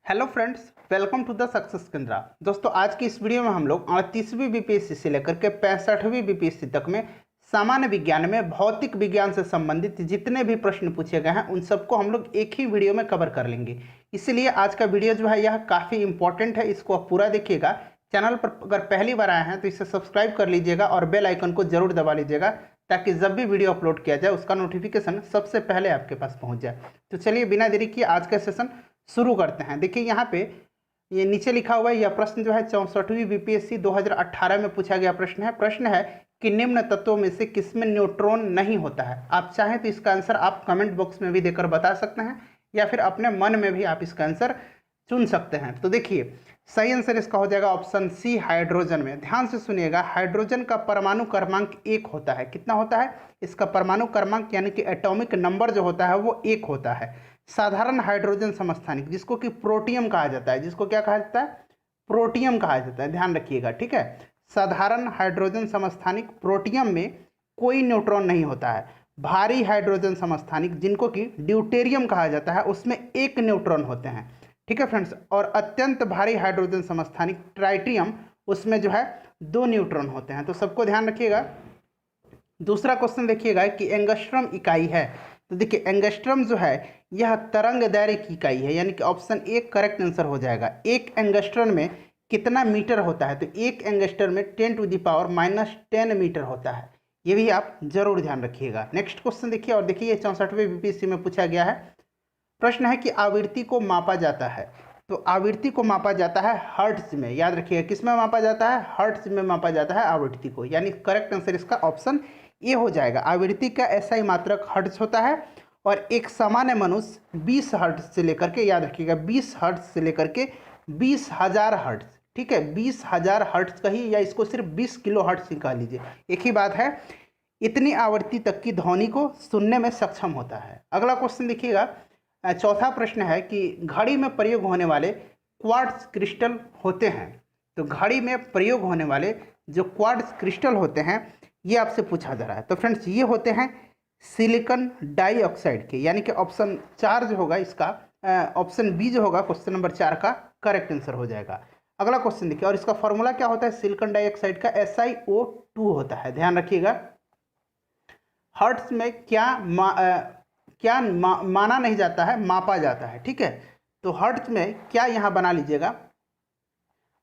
Hello friends, welcome to the success Kendra. दोस्तों, आज की इस वीडियो में हम लोग 38वीं बीपीएससी से लेकर के 65वीं बीपीएससी तक में सामान्य विज्ञान में भौतिक विज्ञान से संबंधित जितने भी प्रश्न पूछे गए हैं उन सबको हम लोग एक ही वीडियो में कवर कर लेंगे। इसलिए आज का वीडियो जो है यह काफ़ी इंपॉर्टेंट है, इसको आप पूरा देखिएगा। चैनल पर अगर पहली बार आए हैं तो इसे सब्सक्राइब कर लीजिएगा और बेल आइकन को जरूर दबा लीजिएगा ताकि जब भी वीडियो अपलोड किया जाए उसका नोटिफिकेशन सबसे पहले आपके पास पहुंच जाए। तो चलिए बिना देरी किए आज का सेशन शुरू करते हैं। देखिए यहाँ पे ये नीचे लिखा हुआ है, यह प्रश्न जो है 64वीं बीपीएससी 2018 में पूछा गया प्रश्न है कि निम्न तत्वों में से किसमें न्यूट्रॉन नहीं होता है। आप चाहें तो इसका आंसर आप कमेंट बॉक्स में भी देकर बता सकते हैं या फिर अपने मन में भी आप इसका आंसर चुन सकते हैं। तो देखिए सही आंसर इसका हो जाएगा ऑप्शन सी, हाइड्रोजन में। ध्यान से सुनिएगा, हाइड्रोजन का परमाणु क्रमांक 1 होता है। कितना होता है? इसका परमाणु क्रमांक यानी कि एटॉमिक नंबर जो होता है वो 1 होता है। साधारण हाइड्रोजन समस्थानिक जिसको कि प्रोटियम कहा जाता है, जिसको क्या कहा जाता है? प्रोटियम कहा जाता है। ध्यान रखिएगा, ठीक है। साधारण हाइड्रोजन समस्थानिक प्रोटियम में कोई न्यूट्रॉन नहीं होता है। भारी हाइड्रोजन समस्थानिक जिनको कि ड्यूटेरियम कहा जाता है उसमें 1 न्यूट्रॉन होते हैं, ठीक है फ्रेंड्स। और अत्यंत भारी हाइड्रोजन समस्थानिक ट्राइटियम उसमें जो है 2 न्यूट्रॉन होते हैं। तो सबको ध्यान रखिएगा। दूसरा क्वेश्चन देखिएगा कि एंगस्ट्रम इकाई है। तो देखिए एंगस्ट्रम जो है यह तरंग दैर्घ्य की इकाई है, यानी कि ऑप्शन ए करेक्ट आंसर हो जाएगा। एक एंगस्ट्रम में कितना मीटर होता है? तो एक एंगस्ट्रम में 10⁻⁻10 मीटर होता है। ये भी आप जरूर ध्यान रखिएगा। नेक्स्ट क्वेश्चन देखिए, और देखिए 64वीं बीपीएससी में पूछा गया है। प्रश्न है कि आवृत्ति को मापा जाता है। तो आवृत्ति को मापा जाता है हर्ट्ज में। याद रखिएगा, किस में मापा जाता है? हर्ट्ज में मापा जाता है आवृत्ति को, यानी करेक्ट आंसर इसका ऑप्शन ए हो जाएगा। आवृत्ति का एसआई मात्रक हर्ट्ज होता है और एक सामान्य मनुष्य 20 हर्ट्ज से लेकर के, याद रखिएगा 20 हर्ट्ज से लेकर के 20,000 हर्ट्ज, ठीक है 20,000 हर्ट्ज कहिए या इसको सिर्फ 20 किलो हर्ट्ज निकाल लीजिए, एक ही बात है। इतनी आवृत्ति तक की ध्वनि को सुनने में सक्षम होता है। अगला क्वेश्चन देखिएगा, चौथा प्रश्न है कि घड़ी में प्रयोग होने वाले क्वार्ट्ज क्रिस्टल होते हैं। तो घड़ी में प्रयोग होने वाले जो क्वार्ट्ज क्रिस्टल होते हैं ये आपसे पूछा जा रहा है। तो फ्रेंड्स ये होते हैं सिलिकॉन डाइऑक्साइड के, यानी कि ऑप्शन 4 जो होगा इसका, ऑप्शन बी जो होगा क्वेश्चन नंबर 4 का करेक्ट आंसर हो जाएगा। अगला क्वेश्चन देखिए, और इसका फॉर्मूला क्या होता है? सिलिकॉन डाइऑक्साइड का SiO2 होता है। ध्यान रखिएगा। हर्ट्ज में क्या माना नहीं जाता है, मापा जाता है, ठीक है। तो हर्ट्ज में क्या यहाँ बना लीजिएगा,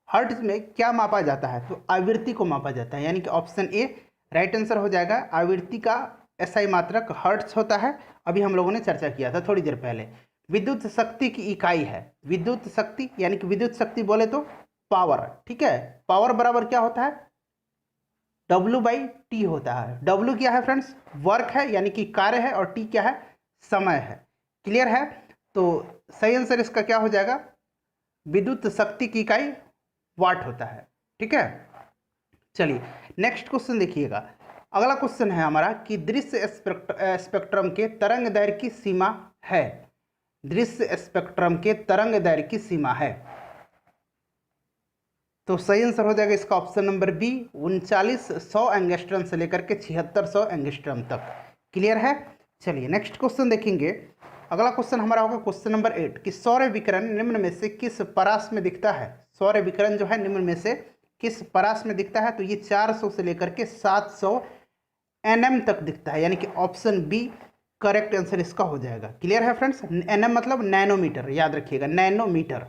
हर्ट्ज में क्या मापा जाता है? तो आवृत्ति को मापा जाता है, यानी कि ऑप्शन ए राइट आंसर हो जाएगा। आवृत्ति का एसआई मात्रक हर्ट्ज होता है। अभी हम लोगों ने चर्चा किया था थोड़ी देर पहले। विद्युत शक्ति की इकाई है। विद्युत शक्ति यानी कि विद्युत शक्ति बोले तो पावर, ठीक है। पावर बराबर क्या होता है? W/T होता है। W क्या है फ्रेंड्स? वर्क है, यानी कि कार्य है, और T क्या है? समय है। क्लियर है? तो सही आंसर इसका क्या हो जाएगा? विद्युत शक्ति की इकाई वाट होता है, ठीक है। चलिए नेक्स्ट क्वेश्चन देखिएगा। अगला क्वेश्चन है हमारा कि दृश्य स्पेक्ट्रम के तरंग दैर्घ्य की सीमा है। दृश्य स्पेक्ट्रम के तरंग दैर्घ्य की सीमा है। तो सही आंसर हो जाएगा इसका ऑप्शन नंबर बी, 3900 एंगस्ट्रम से लेकर के 7600 एंगस्ट्रम तक। क्लियर है? चलिए नेक्स्ट क्वेश्चन देखेंगे। अगला क्वेश्चन हमारा होगा क्वेश्चन नंबर 8 कि सौर विकिरण निम्न में से किस परास में दिखता है? सौर विकिरण जो है निम्न में से किस परास में दिखता है? तो ये 400 से लेकर के 700 nm तक दिखता है, यानी कि ऑप्शन बी करेक्ट आंसर इसका हो जाएगा। क्लियर है फ्रेंड्स? nm मतलब नैनोमीटर, याद रखिएगा नैनोमीटर।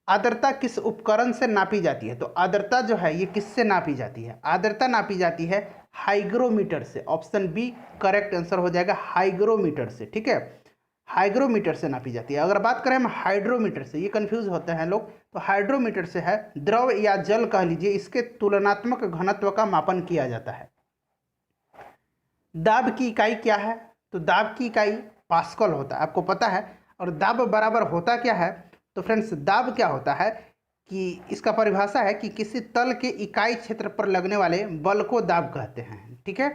आर्द्रता किस उपकरण से नापी जाती है? तो आर्द्रता जो है ये किससे नापी जाती है? आर्द्रता नापी जाती है हाइग्रोमीटर से। ऑप्शन बी करेक्ट आंसर हो जाएगा हाइग्रोमीटर से, ठीक है। हाइग्रोमीटर से नापी जाती है। अगर बात करें हम हाइड्रोमीटर से, ये कंफ्यूज होते हैं लोग, तो हाइड्रोमीटर से है द्रव या जल कह लीजिए, इसके तुलनात्मक घनत्व का मापन किया जाता है। दाब की इकाई क्या है? तो दाब की इकाई पास्कल होता है, आपको पता है। और दाब बराबर होता क्या है? तो फ्रेंड्स दाब क्या होता है कि इसका परिभाषा है कि किसी तल के इकाई क्षेत्र पर लगने वाले बल को दाब कहते हैं, ठीक है।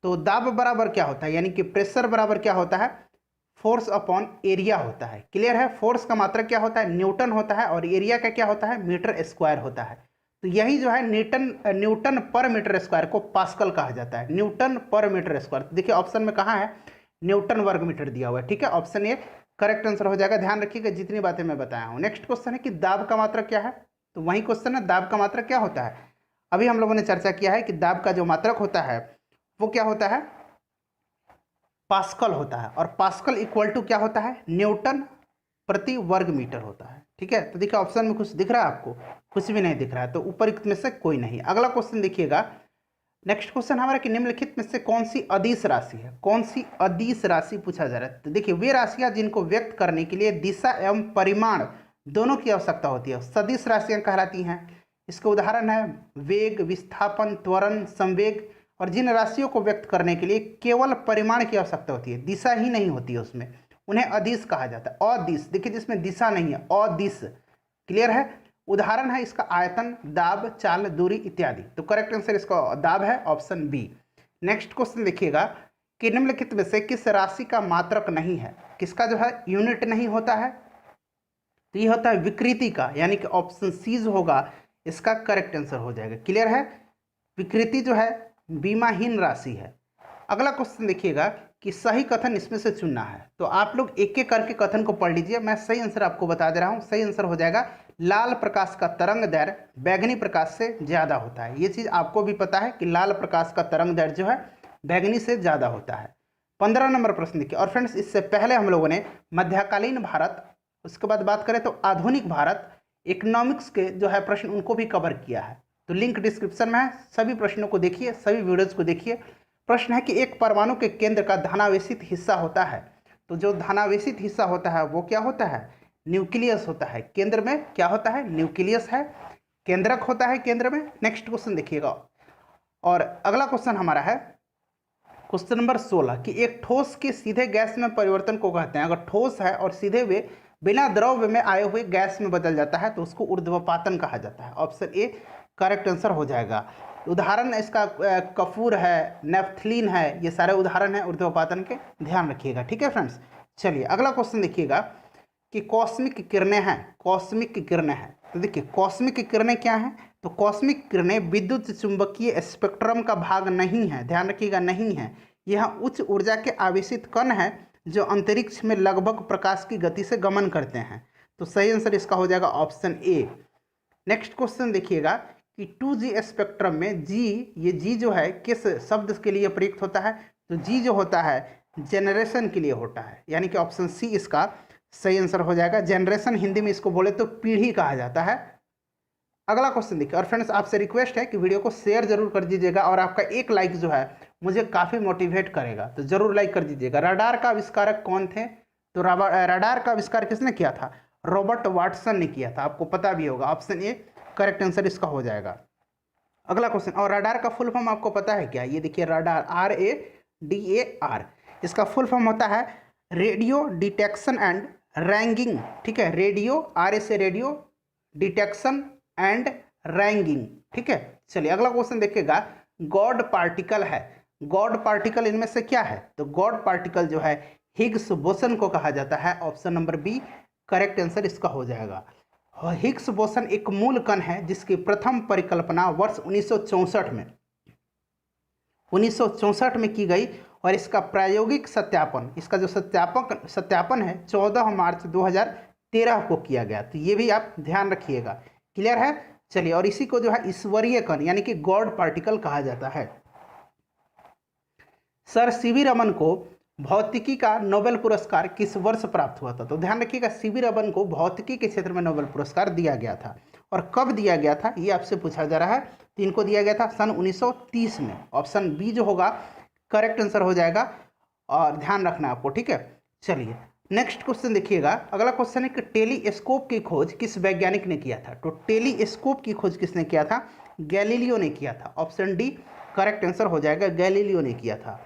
तो दाब बराबर क्या होता है? यानी कि प्रेशर बराबर क्या होता है? फोर्स अपॉन एरिया होता है। क्लियर है? फोर्स का मात्रक क्या होता है? न्यूटन होता है, और एरिया का क्या होता है? मीटर स्क्वायर होता है। तो यही जो है न्यूटन पर मीटर स्क्वायर को पास्कल कहा जाता है। न्यूटन पर मीटर स्क्वायर। देखिए ऑप्शन में कहाँ है? न्यूटन वर्ग मीटर दिया हुआ है, ठीक है। ऑप्शन ए करेक्ट आंसर हो जाएगा। ध्यान रखिएगा जितनी बातें मैं बताया हूँ। नेक्स्ट क्वेश्चन है कि दाब का मात्रक क्या है, तो वही क्वेश्चन है दाब का मात्रक क्या होता है। अभी हम लोगों ने चर्चा किया है कि दाब का जो मात्रक होता है वो क्या होता है, पास्कल होता है, और पास्कल इक्वल टू क्या होता है, न्यूटन प्रति वर्ग मीटर होता है। ठीक है, तो देखिए ऑप्शन में कुछ दिख रहा है आपको, कुछ भी नहीं दिख रहा है, तो ऊपर में से कोई नहीं। अगला क्वेश्चन देखिएगा, नेक्स्ट क्वेश्चन हमारा कि निम्नलिखित में से कौन सी अदिश राशि है, कौन सी अदिश राशि पूछा जा रहा है। तो देखिए वे राशियां जिनको व्यक्त करने के लिए दिशा एवं परिमाण दोनों की आवश्यकता होती है सदिश राशियां कहलाती हैं। इसके उदाहरण है वेग, विस्थापन, त्वरण, संवेग। और जिन राशियों को व्यक्त करने के लिए केवल परिमाण की आवश्यकता होती है, दिशा ही नहीं होती है उसमें, उन्हें अदिश कहा जाता है। अदिश देखिए जिसमें दिशा नहीं है, अदिश। क्लियर है। उदाहरण है इसका आयतन, दाब, चाल, दूरी इत्यादि। तो करेक्ट आंसर इसका दाब है, ऑप्शन बी। नेक्स्ट क्वेश्चन देखिएगा कि निम्नलिखित में से किस राशि का मात्रक नहीं है, किसका जो है यूनिट नहीं होता है, तो ये होता है विकृति का, यानी कि ऑप्शन सी जो होगा इसका करेक्ट आंसर हो जाएगा। क्लियर है। विकृति जो है बीमाहीन राशि है। अगला क्वेश्चन देखिएगा कि सही कथन इसमें से चुनना है, तो आप लोग एक एक करके कथन को पढ़ लीजिए, मैं सही आंसर आपको बता दे रहा हूँ। सही आंसर हो जाएगा लाल प्रकाश का तरंग दैर्घ्य बैगनी प्रकाश से ज़्यादा होता है। ये चीज़ आपको भी पता है कि लाल प्रकाश का तरंग दैर्घ्य जो है बैगनी से ज़्यादा होता है। 15 नंबर प्रश्न देखिए। और फ्रेंड्स इससे पहले हम लोगों ने मध्यकालीन भारत, उसके बाद बात करें तो आधुनिक भारत, इकोनॉमिक्स के जो है प्रश्न उनको भी कवर किया है, तो लिंक डिस्क्रिप्शन में है, सभी प्रश्नों को देखिए, सभी वीडियोज़ को देखिए। प्रश्न है कि एक परमाणु के केंद्र का धनावेशित हिस्सा होता है, तो जो धनावेशित हिस्सा होता है वो क्या होता है, न्यूक्लियस होता है। केंद्र में क्या होता है, न्यूक्लियस है, केंद्रक होता है केंद्र में। नेक्स्ट क्वेश्चन देखिएगा। और अगला क्वेश्चन हमारा है क्वेश्चन नंबर 16 कि एक ठोस के सीधे गैस में परिवर्तन को कहते हैं। अगर ठोस है और सीधे वे बिना द्रव्य में आए हुए गैस में बदल जाता है तो उसको ऊर्ध्वपातन कहा जाता है। ऑप्शन ए करेक्ट आंसर हो जाएगा। उदाहरण इसका कपूर है, नेफ्थलीन है, ये सारे उदाहरण हैं ऊर्ध्वपातन के, ध्यान रखिएगा। ठीक है फ्रेंड्स। चलिए अगला क्वेश्चन देखिएगा कि कॉस्मिक किरणें हैं, कॉस्मिक किरणें हैं। तो देखिए कॉस्मिक किरणें क्या हैं, तो कॉस्मिक किरणें विद्युत चुंबकीय स्पेक्ट्रम का भाग नहीं है, ध्यान रखिएगा, नहीं है। यह उच्च ऊर्जा के आवेशित कण हैं जो अंतरिक्ष में लगभग प्रकाश की गति से गमन करते हैं। तो सही आंसर इसका हो जाएगा ऑप्शन ए। नेक्स्ट क्वेश्चन देखिएगा कि 2G स्पेक्ट्रम में जी, ये जी जो है किस शब्द के लिए प्रयुक्त होता है, तो जी जो होता है जनरेशन के लिए होता है, यानी कि ऑप्शन सी इसका सही आंसर हो जाएगा। जनरेशन हिंदी में इसको बोले तो पीढ़ी कहा जाता है। अगला क्वेश्चन देखिए। और फ्रेंड्स आपसे रिक्वेस्ट है कि वीडियो को शेयर जरूर कर दीजिएगा, और आपका एक लाइक जो है मुझे काफ़ी मोटिवेट करेगा, तो जरूर लाइक कर दीजिएगा। रडार का आविष्कारक कौन थे, तो रडार का आविष्कार किसने किया था, रॉबर्ट वाटसन ने किया था, आपको पता भी होगा। ऑप्शन ए करेक्ट आंसर इसका हो जाएगा। अगला क्वेश्चन, और रडार का फुल फॉर्म आपको पता है क्या, ये देखिए रडार, RADAR, इसका फुल फॉर्म होता है रेडियो डिटेक्शन एंड रैंगिंग। ठीक है, रेडियो, RA से रेडियो, डिटेक्शन एंड रैंगिंग। ठीक है। चलिए अगला क्वेश्चन देखिएगा, गॉड पार्टिकल है, गॉड पार्टिकल इनमें से क्या है, तो गॉड पार्टिकल जो है हिग्स बोसन को कहा जाता है। Option number B correct answer इसका हो जाएगा। हिग्स बोसन एक मूल कण है जिसकी प्रथम परिकल्पना वर्ष 1964 में की गई, और इसका प्रायोगिक सत्यापन, इसका जो सत्यापन है 14 मार्च 2013 को किया गया। तो ये भी आप ध्यान रखिएगा। क्लियर है। चलिए, और इसी को जो है ईश्वरीय कण यानी कि गॉड पार्टिकल कहा जाता है। सर सीवी रमन को भौतिकी का नोबेल पुरस्कार किस वर्ष प्राप्त हुआ था, तो ध्यान रखिएगा सीवी रमन को भौतिकी के क्षेत्र में नोबेल पुरस्कार दिया गया था, और कब दिया गया था ये आपसे पूछा जा रहा है। तो इनको दिया गया था सन 1930 में। ऑप्शन बी जो होगा करेक्ट आंसर हो जाएगा, और ध्यान रखना आपको। ठीक है। चलिए नेक्स्ट क्वेश्चन देखिएगा। अगला क्वेश्चन है कि टेलीस्कोप की खोज किस वैज्ञानिक ने किया था, तो टेलीस्कोप की खोज किसने किया था, गैलीलियो ने किया था। ऑप्शन डी करेक्ट आंसर हो जाएगा, गैलीलियो ने किया था।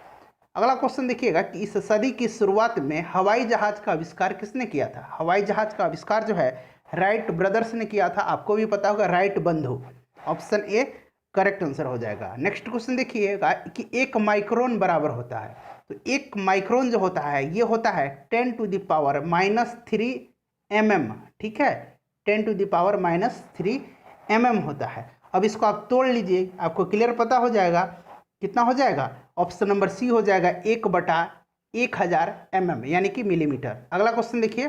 अगला क्वेश्चन देखिएगा कि इस सदी की शुरुआत में हवाई जहाज का आविष्कार किसने किया था, हवाई जहाज का आविष्कार जो है राइट ब्रदर्स ने किया था, आपको भी पता होगा, राइट बंधु। ऑप्शन ए करेक्ट आंसर हो जाएगा। नेक्स्ट क्वेश्चन देखिएगा कि एक माइक्रोन बराबर होता है, तो एक माइक्रोन जो होता है ये होता है 10⁻³ mm। ठीक है, 10⁻³ mm होता है। अब इसको आप तोड़ लीजिए, आपको क्लियर पता हो जाएगा, कितना हो जाएगा, ऑप्शन नंबर सी हो जाएगा 1/8 1000 mm यानी कि मिलीमीटर। अगला क्वेश्चन देखिए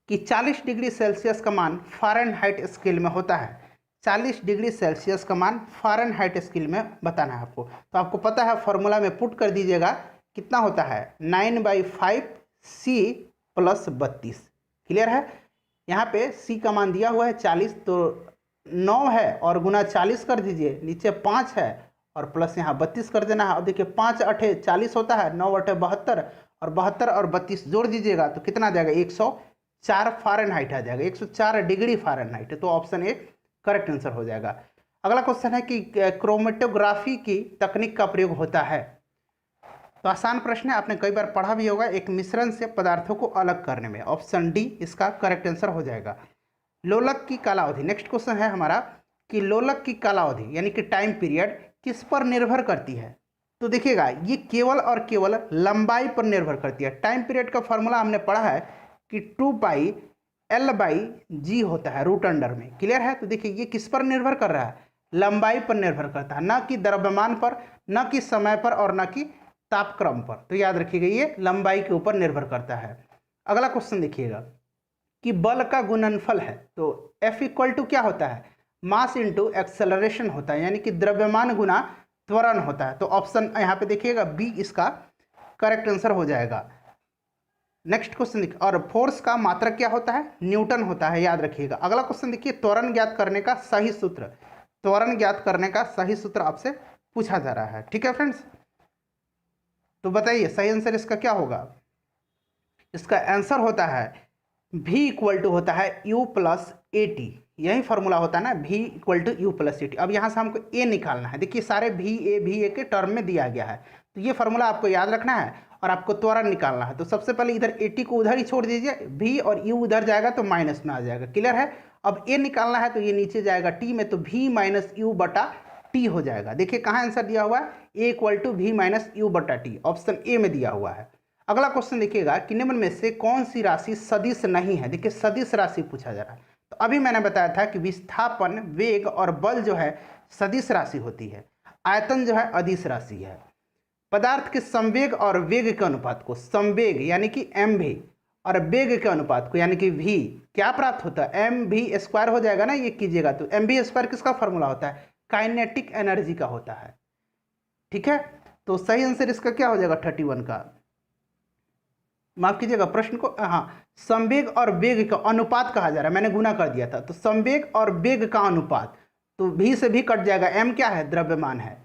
कि 40 डिग्री सेल्सियस का मान फ़ारेनहाइट स्केल में होता है। 40 डिग्री सेल्सियस का मान फ़ारेनहाइट स्केल में बताना है आपको। तो आपको पता है, फॉर्मूला में पुट कर दीजिएगा, कितना होता है 9/5 C + 32। क्लियर है। यहाँ पे C का मान दिया हुआ है 40, तो 9 है और गुना 40 कर दीजिए, नीचे 5 है और प्लस यहाँ 32 कर देना है। अब देखिए 5 8 40 होता है, 9 8 72 और 72 और 32 जोड़ दीजिएगा तो कितना आ जाएगा 104 फ़ारेनहाइट आ जाएगा, 104 डिग्री फ़ारेनहाइट। तो ऑप्शन ए करेक्ट आंसर हो जाएगा। अगला क्वेश्चन है कि क्रोमेटोग्राफी की तकनीक का प्रयोग होता है। तो आसान प्रश्न है, आपने कई बार पढ़ा भी होगा, एक मिश्रण से पदार्थों को अलग करने में। ऑप्शन डी इसका करेक्ट आंसर हो जाएगा। लोलक की कालावधि, नेक्स्ट क्वेश्चन है हमारा कि लोलक की कालावधि यानी कि टाइम पीरियड किस पर निर्भर करती है। तो देखिएगा ये केवल और केवल लंबाई पर निर्भर करती है। टाइम पीरियड का फॉर्मूला हमने पढ़ा है कि 2πL/g होता है रूट अंडर में। क्लियर है। तो देखिए ये किस पर निर्भर कर रहा है, लंबाई पर निर्भर करता है, ना कि द्रव्यमान पर, ना कि समय पर और ना कि तापक्रम पर। तो याद रखिएगा ये लंबाई के ऊपर निर्भर करता है। अगला क्वेश्चन देखिएगा कि बल का गुणनफल है। तो F = क्या होता है, मास इंटू एक्सेलरेशन होता है, यानी कि द्रव्यमान गुना त्वरण होता है। तो ऑप्शन यहाँ पे देखिएगा बी इसका करेक्ट आंसर हो जाएगा। नेक्स्ट क्वेश्चन देखिए, और फोर्स का मात्रक क्या होता है, न्यूटन होता है, याद रखिएगा। अगला क्वेश्चन देखिए, त्वरण ज्ञात करने का सही सूत्र। त्वरण ज्ञात करने का सही सूत्र आपसे पूछा जा रहा है। ठीक है फ्रेंड्स, तो बताइए सही आंसर इसका क्या होगा। इसका आंसर होता है V = होता है U + AT। यही फॉर्मूला होता है ना, V = U + AT। अब यहाँ से हमको A निकालना है। देखिए सारे VA के टर्म में दिया गया है, तो ये फॉर्मूला आपको याद रखना है और आपको त्वरण निकालना है। तो सबसे पहले इधर AT को उधर ही छोड़ दीजिए, V और U उधर जाएगा तो माइनस में आ जाएगा। क्लियर है। अब A निकालना है तो ये नीचे जाएगा T में, तो V - U/T हो जाएगा। देखिए कहाँ आंसर दिया हुआ है, A = V - U/T, option A में दिया हुआ है। अगला क्वेश्चन देखिएगा कि निम्न में से कौन सी राशि सदिश नहीं है। देखिए सदिश राशि पूछा जा रहा है। तो अभी मैंने बताया था कि विस्थापन, वेग और बल जो है सदिश राशि होती है, आयतन जो है अदिश राशि है। पदार्थ के संवेग और वेग के अनुपात को, संवेग यानी कि mv और वेग के अनुपात को यानी कि v क्या प्राप्त होता है, mv² हो जाएगा ना, ये कीजिएगा। तो mv² किसका फॉर्मूला होता है, काइनेटिक एनर्जी का होता है। ठीक है, तो सही आंसर इसका क्या हो जाएगा 31 का, माफ कीजिएगा प्रश्न को, हाँ, संवेग और वेग का अनुपात कहा जा रहा है, मैंने गुना कर दिया था। तो संवेग और वेग का अनुपात, तो v से भी कट जाएगा, m क्या है, द्रव्यमान है।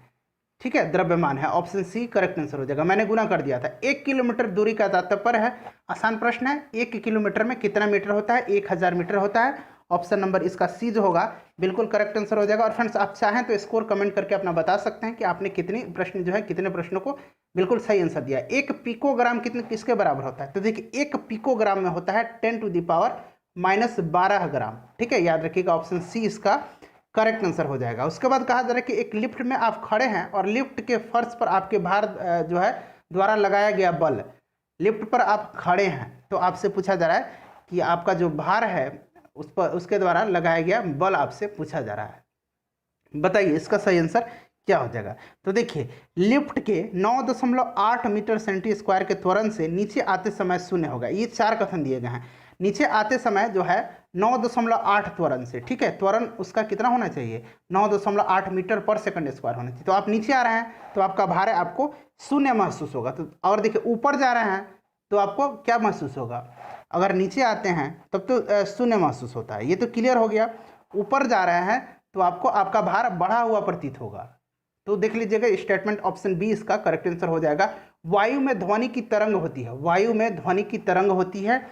ठीक है, द्रव्यमान है, ऑप्शन सी करेक्ट आंसर हो जाएगा, मैंने गुना कर दिया था। 1 किलोमीटर दूरी का तात्पर्य है, आसान प्रश्न है, 1 किलोमीटर में कितना मीटर होता है, 1000 मीटर होता है। ऑप्शन नंबर इसका सी जो होगा बिल्कुल करेक्ट आंसर हो जाएगा। और फ्रेंड्स आप चाहें तो स्कोर कमेंट करके अपना बता सकते हैं कि आपने कितनी प्रश्न जो है, कितने प्रश्नों को बिल्कुल सही आंसर दिया। 1 पिकोग्राम किसके बराबर होता है, तो देखिए 1 पिकोग्राम में होता है 10⁻⁻12 ग्राम। ठीक है, याद रखिएगा, ऑप्शन सी इसका करेक्ट आंसर हो जाएगा। उसके बाद कहा जा रहा है कि एक लिफ्ट में आप खड़े हैं और लिफ्ट के फर्श पर आपके भार जो है द्वारा लगाया गया बल, लिफ्ट पर आप खड़े हैं, तो आपसे पूछा जा रहा है कि आपका जो भार है उस पर, उसके द्वारा लगाया गया बल आपसे पूछा जा रहा है। बताइए इसका सही आंसर क्या हो जाएगा। तो देखिए लिफ्ट के 9.8 मीटर सेंटी² के त्वरण से नीचे आते समय शून्य होगा। ये 4 कथन दिए गए हैं। नीचे आते समय जो है 9.8 त्वरण से, ठीक है, त्वरण उसका कितना होना चाहिए, 9.8 मीटर पर सेकंड स्क्वायर होना चाहिए। तो आप नीचे आ रहे हैं तो आपका भार है, आपको शून्य महसूस होगा। तो और देखिए ऊपर जा रहे हैं तो आपको क्या महसूस होगा, अगर नीचे आते हैं तब तो शून्य महसूस होता है, ये तो क्लियर हो गया। ऊपर जा रहे हैं तो आपको आपका भार बढ़ा हुआ प्रतीत होगा। तो देख लीजिएगा स्टेटमेंट ऑप्शन बी इसका करेक्ट आंसर हो जाएगा। वायु में ध्वनि की तरंग होती है, वायु में ध्वनि की तरंग होती है।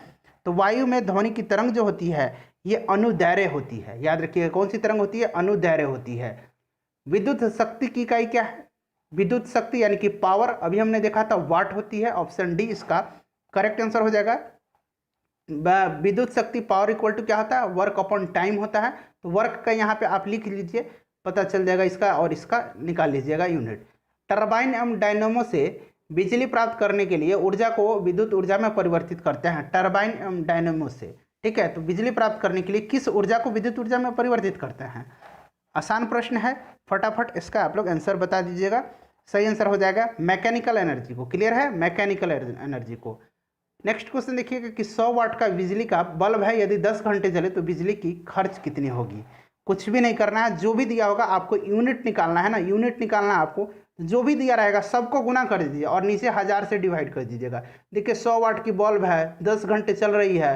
तो वायु में ध्वनि की तरंग जो होती है ये अनुदैर्घ्य होती है। याद रखिएगा कौन सी तरंग होती है, अनुदैर्घ्य होती है। विद्युत शक्ति की इकाई क्या है, विद्युत शक्ति यानी कि पावर, अभी हमने देखा था वाट होती है। ऑप्शन डी इसका करेक्ट आंसर हो जाएगा। विद्युत शक्ति पावर इक्वल टू क्या होता है, वर्क अपॉन टाइम होता है। तो वर्क का यहाँ पे आप लिख लीजिए, पता चल जाएगा इसका, और इसका निकाल लीजिएगा यूनिट। टरबाइन एवं डायनेमो से बिजली प्राप्त करने के लिए ऊर्जा को विद्युत ऊर्जा में परिवर्तित करते हैं, टरबाइन एवं डायनेमो से। ठीक है, तो बिजली प्राप्त करने के लिए किस ऊर्जा को विद्युत ऊर्जा में परिवर्तित करते हैं। आसान प्रश्न है, फटाफट इसका आप लोग आंसर बता दीजिएगा। सही आंसर हो जाएगा मैकेनिकल एनर्जी को। क्लियर है, मैकेनिकल एनर्जी को। नेक्स्ट क्वेश्चन देखिएगा कि 100 वाट का बिजली का बल्ब है, यदि 10 घंटे जले तो बिजली की खर्च कितनी होगी। कुछ भी नहीं करना है, जो भी दिया होगा आपको यूनिट निकालना है ना, यूनिट निकालना है आपको। जो भी दिया रहेगा सबको गुना कर दीजिए और नीचे 1000 से डिवाइड कर दीजिएगा। देखिए 100 वाट की बल्ब है, 10 घंटे चल रही है,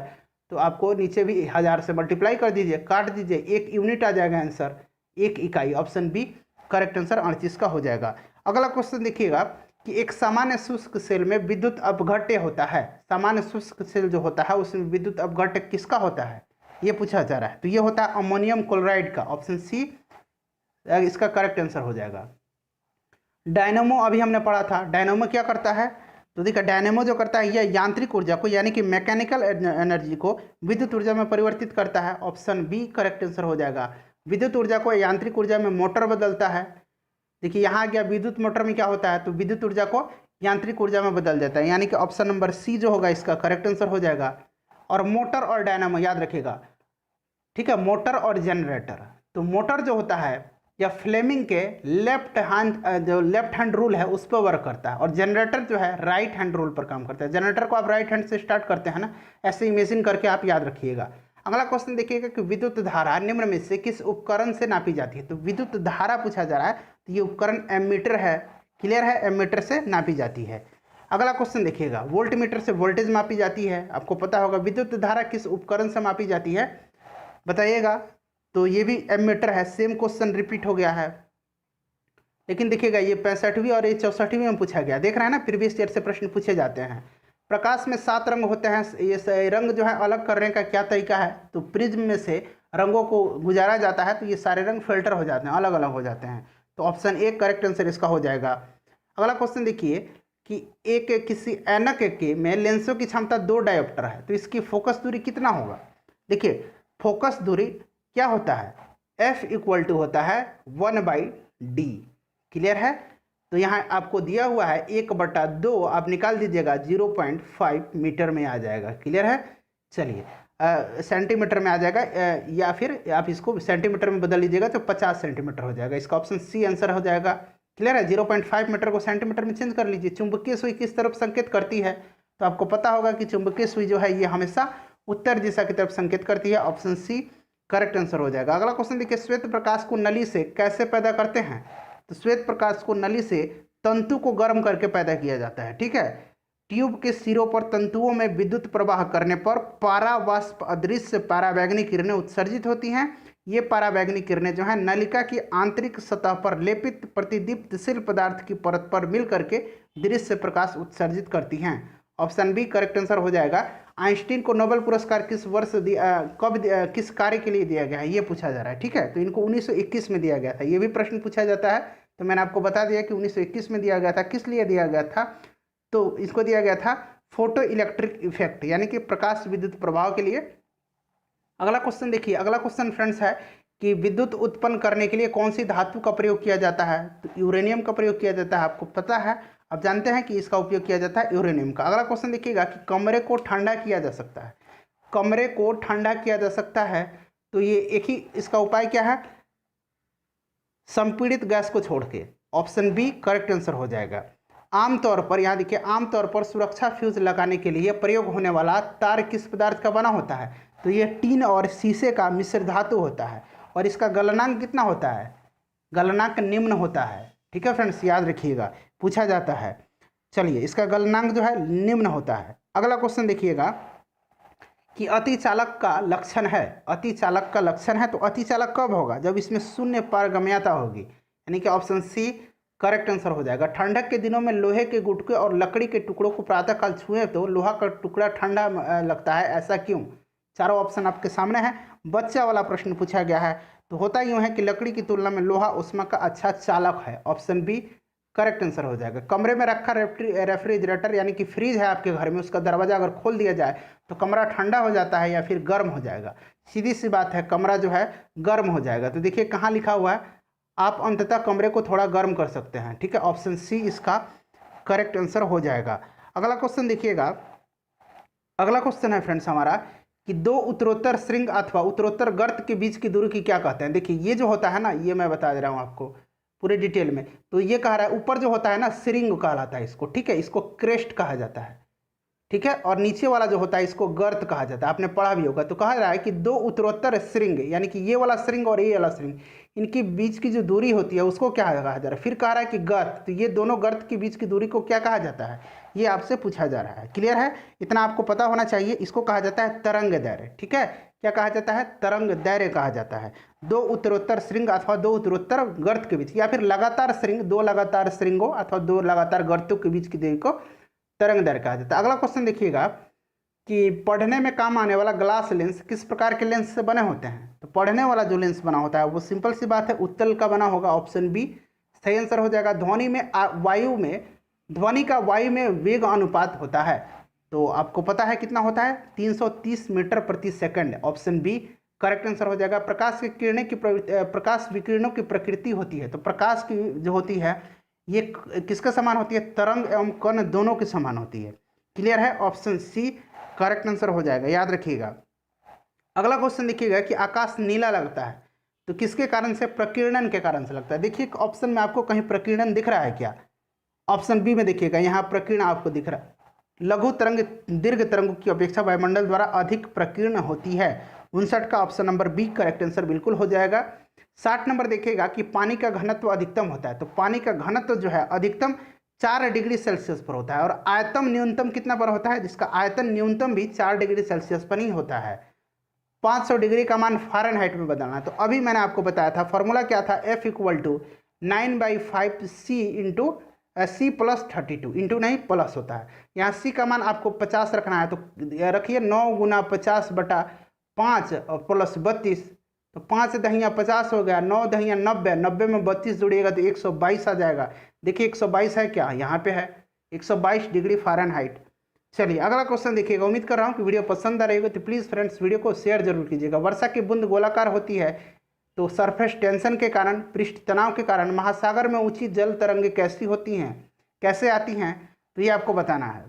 तो आपको नीचे भी 1000 से मल्टीप्लाई कर दीजिए, काट दीजिए, 1 यूनिट आ जाएगा आंसर, 1 इकाई। ऑप्शन बी करेक्ट आंसर 38 का हो जाएगा। अगला क्वेश्चन देखिएगा कि एक सामान्य शुष्क सेल में विद्युत अपघट्य होता है। सामान्य शुष्क सेल जो होता है उसमें विद्युत अपघट्य किसका होता है, ये पूछा जा रहा है। तो ये होता है अमोनियम क्लोराइड का। ऑप्शन सी इसका करेक्ट आंसर हो जाएगा। डायनेमो अभी हमने पढ़ा था, डायनेमो क्या करता है, तो देखिए डायनेमो जो करता है यह यांत्रिक ऊर्जा को यानी कि मैकेनिकल एनर्जी को विद्युत ऊर्जा में परिवर्तित करता है। ऑप्शन बी करेक्ट आंसर हो जाएगा। विद्युत ऊर्जा को यांत्रिक ऊर्जा में मोटर बदलता है। देखिए यहाँ आ गया, विद्युत मोटर में क्या होता है, तो विद्युत ऊर्जा को यांत्रिक ऊर्जा में बदल देता है, यानी कि ऑप्शन नंबर सी जो होगा इसका करेक्ट आंसर हो जाएगा। और मोटर और डायनामो याद रखिएगा, ठीक है, मोटर और जनरेटर। तो मोटर जो होता है या फ्लेमिंग के लेफ्ट हैंड रूल है उस पर वर्क करता है, और जनरेटर जो है राइट हैंड रूल पर काम करता है। जनरेटर को आप राइट हैंड से स्टार्ट करते हैं ना, ऐसे इमेजिन करके आप याद रखिएगा। अगला क्वेश्चन देखिएगा कि विद्युत धारा निम्न में से किस उपकरण से नापी जाती है। तो विद्युत धारा पूछा जा रहा है, तो ये उपकरण एमीटर है। क्लियर है, एमीटर से नापी जाती है। अगला क्वेश्चन देखिएगा, वोल्ट मीटर से वोल्टेज मापी जाती है। आपको पता होगा विद्युत धारा किस उपकरण से मापी जाती है, बताइएगा। तो ये भी एमीटर है, सेम क्वेश्चन रिपीट हो गया है। लेकिन देखिएगा ये 65वीं और ये 64वीं में पूछा गया, देख रहे हैं ना, प्रीवियस ईयर से प्रश्न पूछे जाते हैं। प्रकाश में 7 रंग होते हैं, ये रंग जो है अलग करने का क्या तरीका है, तो प्रिज्म में से रंगों को गुजारा जाता है, तो ये सारे रंग फिल्टर हो जाते हैं, अलग अलग हो जाते हैं। तो ऑप्शन ए करेक्ट आंसर इसका हो जाएगा। अगला क्वेश्चन देखिए कि किसी ऐनक के में लेंसों की क्षमता 2 डायोप्टर है, तो इसकी फोकस दूरी कितना होगा। देखिए फोकस दूरी क्या होता है, F इक्वल टू होता है 1/d। क्लियर है, तो यहाँ आपको दिया हुआ है 1/2, आप निकाल दीजिएगा 0.5 मीटर में आ जाएगा। क्लियर है, चलिए सेंटीमीटर में आ जाएगा, या फिर आप इसको सेंटीमीटर में बदल लीजिएगा तो 50 सेंटीमीटर हो जाएगा। इसका ऑप्शन सी आंसर हो जाएगा। क्लियर है, 0.5 मीटर को सेंटीमीटर में चेंज कर लीजिए। चुंबकीय सुई किस तरफ संकेत करती है, तो आपको पता होगा कि चुंबकीय सुई जो है ये हमेशा उत्तर दिशा की तरफ संकेत करती है। ऑप्शन सी करेक्ट आंसर हो जाएगा। अगला क्वेश्चन देखिए, श्वेत प्रकाश को नली से कैसे पैदा करते हैं। तो श्वेत प्रकाश को नली से तंतु को गर्म करके पैदा किया जाता है। ठीक है, ट्यूब के सिरों पर तंतुओं में विद्युत प्रवाह करने पर पारावाष्प अदृश्य पराबैंगनी किरणें उत्सर्जित होती हैं। ये पराबैंगनी किरणें जो है नलिका की आंतरिक सतह पर लेपित प्रतिदीप्तशील पदार्थ की परत पर मिल करके दृश्य प्रकाश उत्सर्जित करती हैं। ऑप्शन बी करेक्ट आंसर हो जाएगा। आइंस्टीन को नोबेल पुरस्कार किस वर्ष किस कार्य के लिए दिया गया है, ये पूछा जा रहा है। ठीक है, तो इनको 1921 में दिया गया था, ये भी प्रश्न पूछा जाता है। तो मैंने आपको बता दिया कि 1921 में दिया गया था। किस लिए दिया गया था, तो इसको दिया गया था फोटो इलेक्ट्रिक इफेक्ट, यानी कि प्रकाश विद्युत प्रभाव के लिए। अगला क्वेश्चन देखिए, अगला क्वेश्चन फ्रेंड्स है कि विद्युत उत्पन्न करने के लिए कौन सी धातु का प्रयोग किया जाता है। तो यूरेनियम का प्रयोग किया जाता है, आपको पता है, आप जानते हैं कि इसका उपयोग किया जाता है यूरेनियम का। अगला क्वेश्चन देखिएगा कि कमरे को ठंडा किया जा सकता है। कमरे को ठंडा किया जा सकता है, तो ये एक ही इसका उपाय क्या है, संपीड़ित गैस को छोड़ के। ऑप्शन बी करेक्ट आंसर हो जाएगा। आमतौर पर यहाँ देखिए, आमतौर पर सुरक्षा फ्यूज लगाने के लिए प्रयोग होने वाला तार किस पदार्थ का बना होता है। तो ये टीन और शीशे का मिश्र धातु होता है, और इसका गलनांक कितना होता है, गलनांक निम्न होता है। ठीक है फ्रेंड्स, याद रखिएगा, पूछा जाता है। चलिए, इसका गलनांक जो है निम्न होता है। अगला क्वेश्चन देखिएगा कि अतिचालक का लक्षण है। अतिचालक का लक्षण है, तो अतिचालक कब होगा, जब इसमें शून्य पारगम्यता होगी, यानी कि ऑप्शन सी करेक्ट आंसर हो जाएगा। ठंडक के दिनों में लोहे के गुटके और लकड़ी के टुकड़ों को प्रातःकाल छुएं तो लोहा का टुकड़ा ठंडा लगता है, ऐसा क्यों। चारों ऑप्शन आपके सामने है। बच्चा वाला प्रश्न पूछा गया है, तो होता यूँ है कि लकड़ी की तुलना में लोहा ऊष्मा का अच्छा चालक है। ऑप्शन बी करेक्ट आंसर हो जाएगा। कमरे में रखा रेफ्रिजरेटर यानी कि फ्रिज है आपके घर में, उसका दरवाजा अगर खोल दिया जाए तो कमरा ठंडा हो जाता है या फिर गर्म हो जाएगा। सीधी सी बात है, कमरा जो है गर्म हो जाएगा। तो देखिए कहाँ लिखा हुआ है, आप अंततः कमरे को थोड़ा गर्म कर सकते हैं। ठीक है, ऑप्शन सी इसका करेक्ट आंसर हो जाएगा। अगला क्वेश्चन देखिएगा, अगला क्वेश्चन है फ्रेंड्स हमारा कि दो उत्तरोत्तर श्रृंग अथवा उत्तरोत्तर गर्त के बीच की दूरी की क्या कहते हैं। देखिए ये जो होता है ना, ये मैं बता दे रहा हूँ आपको, पूरे डिटेल में। तो ये कह रहा है ऊपर जो होता है ना सिरिंग कहलाता है इसको, ठीक है, इसको क्रेस्ट कहा जाता है, ठीक है, और नीचे वाला जो होता है इसको गर्त कहा जाता है, आपने पढ़ा भी होगा। तो कहा रहा है कि दो उत्तरोत्तर श्रृंग, यानी कि ये वाला श्रृंग और ये वाला श्रृंग, इनकी बीच की जो दूरी होती है उसको क्या कहा जा रहा है। फिर कह रहा है कि गर्त, तो ये दोनों गर्त के बीच की दूरी को क्या कहा जाता है, ये आपसे पूछा जा रहा है। क्लियर है, इतना आपको पता होना चाहिए। इसको कहा जाता है तरंग दैर्घ्य, ठीक है, क्या कहा जाता है, तरंग दैर्घ्य कहा जाता है। दो उत्तरोत्तर श्रृंग अथवा दो उत्तरोत्तर गर्त के बीच, या फिर लगातार श्रृंग, दो लगातार श्रृंगों अथवा दो लगातार गर्तों के बीच की दूरी को तरंग दैर्घ्य कहा जाता है। अगला क्वेश्चन देखिएगा कि पढ़ने में काम आने वाला ग्लास लेंस किस प्रकार के लेंस से बने होते हैं। तो पढ़ने वाला जो लेंस बना होता है वो सिंपल सी बात है, उत्तल का बना होगा, ऑप्शन बी सही आंसर हो जाएगा। ध्वनि का वायु में वेग अनुपात होता है, तो आपको पता है कितना होता है, 330 मीटर प्रति second, option B correct answer हो जाएगा। प्रकाश विकिरणों की प्रकृति होती है, तो प्रकाश की जो होती है ये किसके समान होती है, तरंग एवं कण दोनों के समान होती है। क्लियर है, ऑप्शन सी करेक्ट आंसर हो जाएगा, याद रखिएगा। अगला क्वेश्चन देखिएगा कि आकाश नीला लगता है तो किसके कारण से, प्रकीर्णन के कारण से लगता है। देखिए ऑप्शन में आपको कहीं प्रकीर्णन दिख रहा है क्या, ऑप्शन बी में देखिएगा, यहाँ प्रकीर्ण आपको दिख रहा है। लघु तरंग दीर्घ तरंगों की अपेक्षा वायुमंडल द्वारा अधिक प्रकीर्ण होती है। 59 का option number B correct answer बिल्कुल हो जाएगा। 60 नंबर देखिएगा कि पानी का घनत्व अधिकतम होता है, तो पानी का घनत्व जो है अधिकतम 4 डिग्री सेल्सियस पर होता है, और आयतन न्यूनतम कितना पर होता है, जिसका आयतन न्यूनतम भी 4 डिग्री सेल्सियस पर ही होता है। 500 डिग्री का मान फ़ारेनहाइट में बदलना है, तो अभी मैंने आपको बताया था फॉर्मूला क्या था, F=9/5C into C plus 32, into नहीं प्लस होता है। यहाँ सी का मान आपको 50 रखना है, तो रखिए 9 गुना 50/5 और प्लस 32, तो 5 दहिया 50 हो गया, 9 दहिया 90, 90 में 32 जुड़िएगा तो 122 आ जाएगा। देखिए 122 है क्या, यहाँ पे है 122 डिग्री फ़ारेनहाइट। चलिए अगला क्वेश्चन देखिएगा। उम्मीद कर रहा हूँ कि वीडियो पसंद आ रही होगी, तो प्लीज़ फ्रेंड्स वीडियो को शेयर जरूर कीजिएगा। वर्षा की बूंद गोलाकार होती है, तो सरफेस टेंशन के कारण, पृष्ठ तनाव के कारण महासागर में ऊंची जल तरंगें कैसी होती हैं, कैसे आती हैं, तो ये आपको बताना है।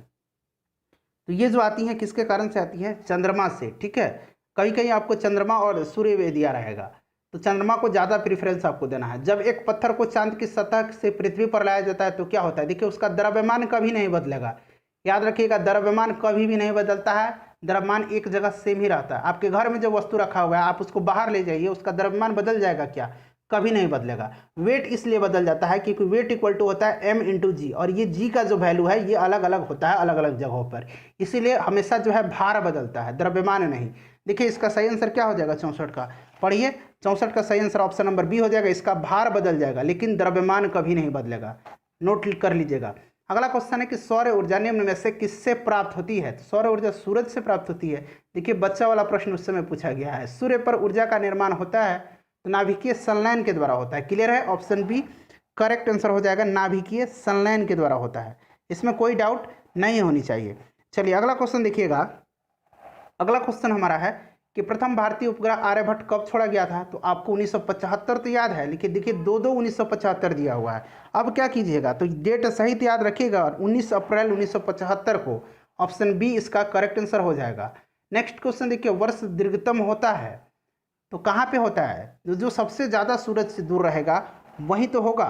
तो ये जो आती हैं किसके कारण से आती हैं, चंद्रमा से, ठीक है। कहीं कहीं आपको चंद्रमा और सूर्य दिया रहेगा, तो चंद्रमा को ज़्यादा प्रेफरेंस आपको देना है। जब एक पत्थर को चांद की सतह से पृथ्वी पर लाया जाता है तो क्या होता है, देखिए उसका द्रव्यमान कभी नहीं बदलेगा, याद रखिएगा, द्रव्यमान कभी भी नहीं बदलता है, द्रव्यमान एक जगह सेम ही रहता है। आपके घर में जो वस्तु रखा हुआ है आप उसको बाहर ले जाइए, उसका द्रव्यमान बदल जाएगा क्या, कभी नहीं बदलेगा। वेट इसलिए बदल जाता है क्योंकि वेट इक्वल टू होता है m इंटू जी, और ये g का जो वैल्यू है ये अलग अलग होता है अलग अलग जगहों पर, इसीलिए हमेशा जो है भार बदलता है, द्रव्यमान नहीं। देखिए इसका सही आंसर क्या हो जाएगा, 64 का, पढ़िए 64 का सही आंसर ऑप्शन नंबर बी हो जाएगा। इसका भार बदल जाएगा लेकिन द्रव्यमान कभी नहीं बदलेगा, नोट कर लीजिएगा। अगला क्वेश्चन है कि सौर ऊर्जा निम्न में से किससे प्राप्त होती है। तो सौर ऊर्जा सूरज से प्राप्त होती है। देखिए बच्चा वाला प्रश्न उस समय पूछा गया है। सूर्य पर ऊर्जा का निर्माण होता है तो नाभिकीय संलयन के द्वारा होता है। क्लियर है, ऑप्शन बी करेक्ट आंसर हो जाएगा, नाभिकीय संलयन के द्वारा होता है, इसमें कोई डाउट नहीं होनी चाहिए। चलिए अगला क्वेश्चन देखिएगा। अगला क्वेश्चन हमारा है कि प्रथम भारतीय उपग्रह आर्यभट्ट कब छोड़ा गया था। तो आपको 1975 तो याद है, लेकिन देखिए 1975 दिया हुआ है। अब क्या कीजिएगा, तो डेट सहित याद रखिएगा, 19 अप्रैल 1975 को, ऑप्शन बी इसका करेक्ट आंसर हो जाएगा। नेक्स्ट क्वेश्चन देखिए, वर्ष दीर्घतम होता है तो कहाँ पे होता है, जो सबसे ज़्यादा सूरज से दूर रहेगा वही तो होगा,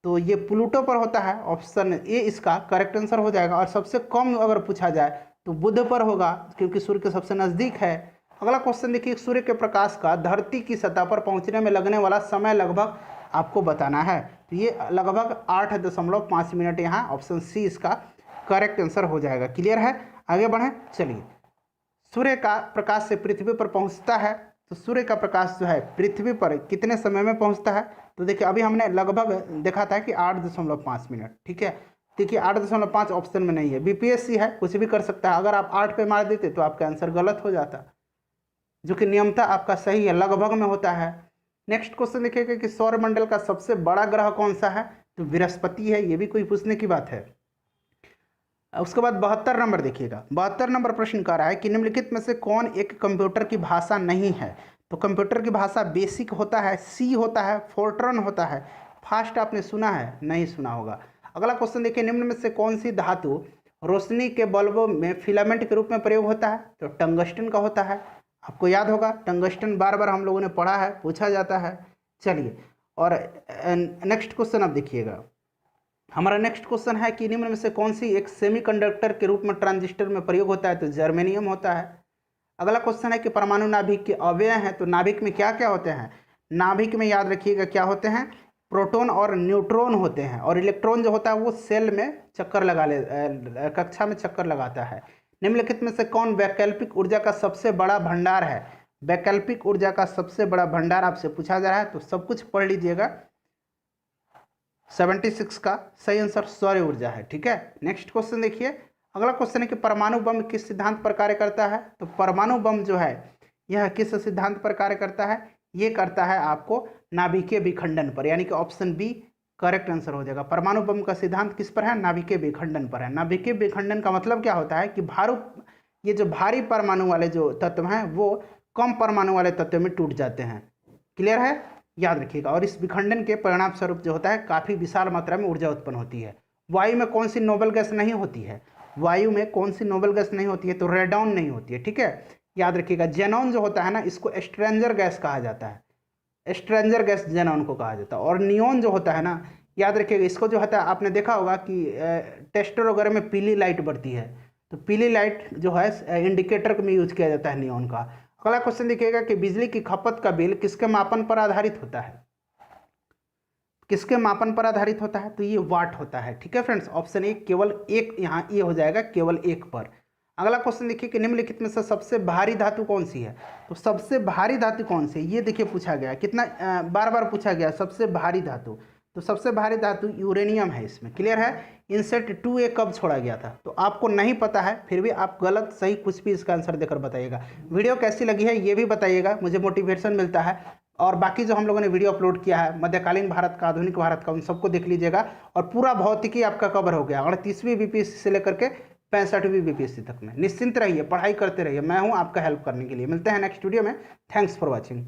तो ये प्लूटो पर होता है, ऑप्शन ए इसका करेक्ट आंसर हो जाएगा। और सबसे कम अगर पूछा जाए तो बुध पर होगा क्योंकि सूर्य के सबसे नज़दीक है। अगला क्वेश्चन देखिए, सूर्य के प्रकाश का धरती की सतह पर पहुंचने में लगने वाला समय लगभग आपको बताना है। तो ये लगभग 8.5 मिनट, यहाँ ऑप्शन सी इसका करेक्ट आंसर हो जाएगा। क्लियर है, आगे बढ़ें। चलिए, सूर्य का प्रकाश से पृथ्वी पर पहुंचता है, तो सूर्य का प्रकाश जो है पृथ्वी पर कितने समय में पहुंचता है। तो देखिए अभी हमने लगभग देखा था कि 8.5 मिनट, ठीक है। देखिए 8.5 ऑप्शन में नहीं है, बीपीएससी है, कुछ भी कर सकता है। अगर आप 8 पे मार देते तो आपका आंसर गलत हो जाता, जो कि नियमता आपका सही है, लगभग में होता है। नेक्स्ट क्वेश्चन देखिएगा कि सौरमंडल का सबसे बड़ा ग्रह कौन सा है। तो बृहस्पति है, ये भी कोई पूछने की बात है। उसके बाद 72 नंबर देखिएगा। 72 नंबर प्रश्न कह रहा है कि निम्नलिखित में से कौन एक कंप्यूटर की भाषा नहीं है। तो कंप्यूटर की भाषा बेसिक होता है, सी होता है, फोर्ट्रन होता है, फास्ट आपने सुना है, नहीं सुना होगा। अगला क्वेश्चन देखिए, निम्न में से कौन सी धातु रोशनी के बल्बों में फिलामेंट के रूप में प्रयोग होता है। तो टंगस्टन का होता है, आपको याद होगा, टंगस्टन बार बार हम लोगों ने पढ़ा है, पूछा जाता है। चलिए, और नेक्स्ट क्वेश्चन आप देखिएगा, हमारा नेक्स्ट क्वेश्चन है कि निम्न में से कौन सी एक सेमीकंडक्टर के रूप में ट्रांजिस्टर में प्रयोग होता है, तो जर्मेनियम होता है। अगला क्वेश्चन है कि परमाणु नाभिक के अवयव हैं, तो नाभिक में क्या क्या होते हैं, नाभिक में याद रखिएगा क्या होते हैं, प्रोटॉन और न्यूट्रॉन होते हैं, और इलेक्ट्रॉन जो होता है वो सेल में चक्कर लगा ले कक्षा में चक्कर लगाता है। निम्नलिखित में से कौन वैकल्पिक ऊर्जा का सबसे बड़ा भंडार है, वैकल्पिक ऊर्जा का सबसे बड़ा भंडार आपसे पूछा जा रहा है, तो सब कुछ पढ़ लीजिएगा। 76 का सही आंसर सौर ऊर्जा है। ठीक है, नेक्स्ट क्वेश्चन देखिए, अगला क्वेश्चन है कि परमाणु बम किस सिद्धांत पर कार्य करता है, तो परमाणु बम जो है यह किस सिद्धांत पर कार्य करता है, ये करता है आपको नाभिकीय विखंडन पर, यानी कि ऑप्शन बी करेक्ट आंसर हो जाएगा। परमाणु बम का सिद्धांत किस पर है, नाभिकीय विखंडन पर है। नाभिकीय विखंडन का मतलब क्या होता है कि ये जो भारी परमाणु वाले जो तत्व हैं वो कम परमाणु वाले तत्व में टूट जाते हैं। क्लियर है, याद रखिएगा। और इस विखंडन के परिणाम स्वरूप जो होता है काफ़ी विशाल मात्रा में ऊर्जा उत्पन्न होती है। वायु में कौन सी नोबल गैस नहीं होती है, वायु में कौन सी नोबल गैस नहीं होती है, तो रेडॉन नहीं होती है। ठीक है, याद रखिएगा। जेनॉन जो होता है ना, इसको स्ट्रेंजर गैस कहा जाता है, स्ट्रेंजर गैस जेनॉन को कहा जाता है। और नियोन जो होता है ना, याद रखिएगा, इसको जो होता है आपने देखा होगा कि टेस्टर वगैरह में पीली लाइट बढ़ती है, तो पीली लाइट जो है इंडिकेटर में यूज किया जाता है नियोन का। अगला क्वेश्चन देखिएगा कि बिजली की खपत का बिल किसके मापन पर आधारित होता है, किसके मापन पर आधारित होता है, तो ये वाट होता है। ठीक है फ्रेंड्स, ऑप्शन ए केवल एक, यहाँ ये हो जाएगा केवल एक पर। अगला क्वेश्चन देखिए कि निम्नलिखित में से सबसे भारी धातु कौन सी है, तो सबसे भारी धातु कौन सी, ये देखिए पूछा गया, कितना बार बार पूछा गया सबसे भारी धातु, तो सबसे भारी धातु यूरेनियम है इसमें। क्लियर है, इनसेट 2A कब छोड़ा गया था, तो आपको नहीं पता है, फिर भी आप गलत सही कुछ भी इसका आंसर देकर बताइएगा। वीडियो कैसी लगी है ये भी बताइएगा, मुझे मोटिवेशन मिलता है। और बाकी जो हम लोगों ने वीडियो अपलोड किया है मध्यकालीन भारत का, आधुनिक भारत का, उन सबको देख लीजिएगा। और पूरा भौतिकी आपका कवर हो गया 38वीं बीपीएससी से लेकर के 65वीं बीपीएससी तक में। निश्चिंत रहिए, पढ़ाई करते रहिए, मैं हूं आपका हेल्प करने के लिए। मिलते हैं नेक्स्ट वीडियो में। Thanks for watching.